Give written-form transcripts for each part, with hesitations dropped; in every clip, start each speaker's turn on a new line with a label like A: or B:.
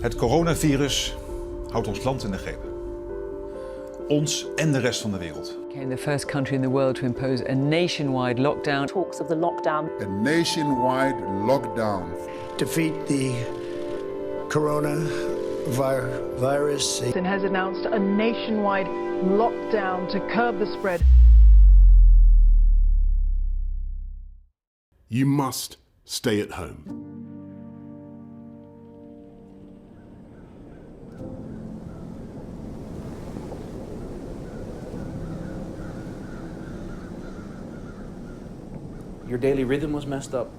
A: Het coronavirus houdt ons land in de greep. Ons en de rest van de wereld.
B: Became the first country in the world to impose a nationwide lockdown.
C: Talks of the lockdown.
D: A nationwide lockdown.
E: Defeat the coronavirus.
F: And has announced a nationwide lockdown to curb the spread.
D: You must stay at home.
G: Your daily rhythm was messed up.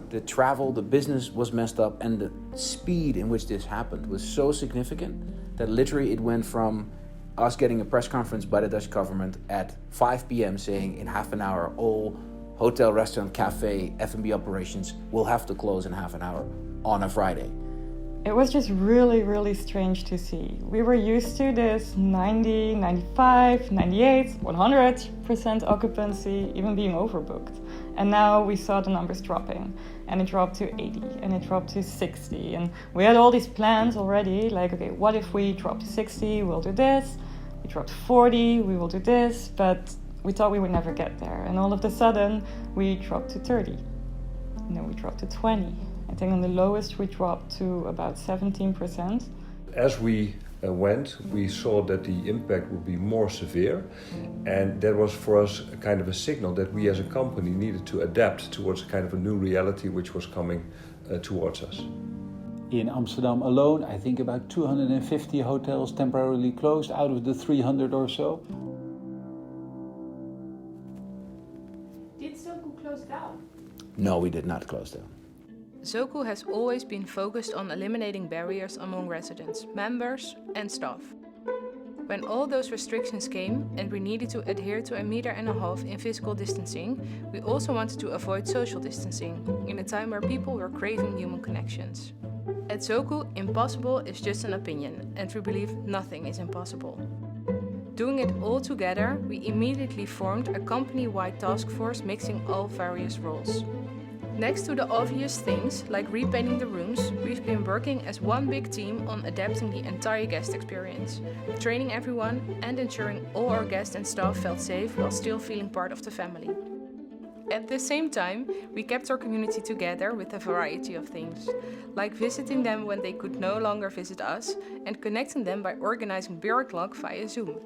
G: The travel, the business was messed up, and the speed in which this happened was so significant that literally it went from us getting a press conference by the Dutch government at 5 p.m. saying in half an hour all hotel, restaurant, cafe, F&B operations will have to close in half an hour on a Friday.
H: It was just really, really strange to see. We were used to this 90, 95, 98, 100% occupancy, even being overbooked. And now we saw the numbers dropping, and it dropped to 80, and it dropped to 60. And we had all these plans already, like, okay, what if we drop to 60, we'll do this. We drop to 40, we will do this. But we thought we would never get there. And all of a sudden, we dropped to 30. And then we dropped to 20. I think on the lowest we dropped to about 17%.
I: As we went, we saw that the impact would be more severe, and that was for us a kind of a signal that we as a company needed to adapt towards a kind of a new reality which was coming towards us.
J: In Amsterdam alone, I think about 250 hotels temporarily closed out of the 300 or so.
K: Did Zoku close down?
G: No, we did not close down.
K: Zoku has always been focused on eliminating barriers among residents, members and staff. When all those restrictions came and we needed to adhere to 1.5 meters in physical distancing, we also wanted to avoid social distancing in a time where people were craving human connections. At Zoku, impossible is just an opinion, and we believe nothing is impossible. Doing it all together, we immediately formed a company-wide task force mixing all various roles. Next to the obvious things, like repainting the rooms, we've been working as one big team on adapting the entire guest experience, training everyone and ensuring all our guests and staff felt safe while still feeling part of the family. At the same time, we kept our community together with a variety of things, like visiting them when they could no longer visit us and connecting them by organizing beer o'clock via Zoom.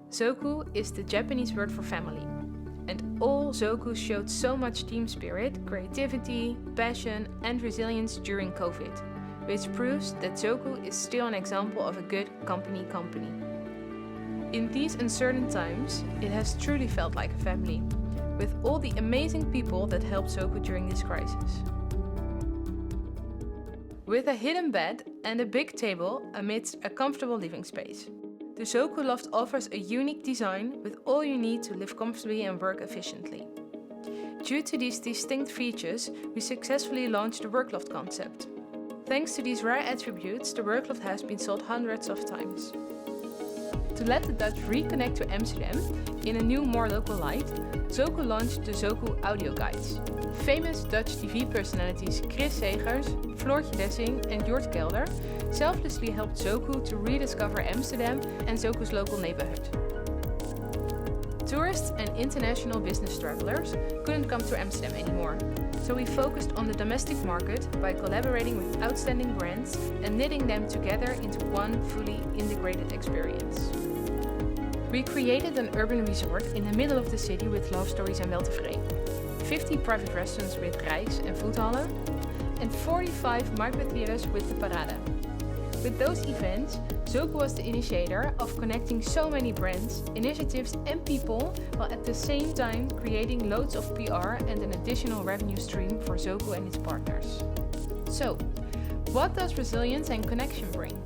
K: Zoku is the Japanese word for family. And all Zoku showed so much team spirit, creativity, passion and resilience during COVID, which proves that Zoku is still an example of a good company. In these uncertain times, it has truly felt like a family, with all the amazing people that helped Zoku during this crisis. With a hidden bed and a big table amidst a comfortable living space. The Zoku Loft offers a unique design with all you need to live comfortably and work efficiently. Due to these distinct features, we successfully launched the Workloft concept. Thanks to these rare attributes, the Workloft has been sold hundreds of times. To let the Dutch reconnect to Amsterdam in a new, more local light, Zoku launched the Zoku audio guides. Famous Dutch TV personalities Chris Segers, Floortje Dessing and Jort Kelder selflessly helped Zoku to rediscover Amsterdam and Zoku's local neighborhood. Tourists and international business travelers couldn't come to Amsterdam anymore, so we focused on the domestic market by collaborating with outstanding brands and knitting them together into one fully integrated experience. We created an urban resort in the middle of the city with love stories and weltevreden, 50 private restaurants with reis and foodhallen, and 45 microtheaters with the Parade. With those events, Zoku was the initiator of connecting so many brands, initiatives and people, while at the same time creating loads of PR and an additional revenue stream for Zoku and its partners. So, what does resilience and connection bring?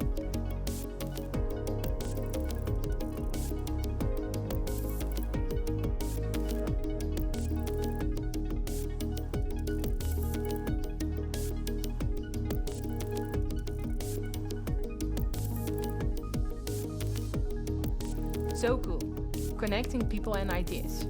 K: Zoku, connecting people and ideas.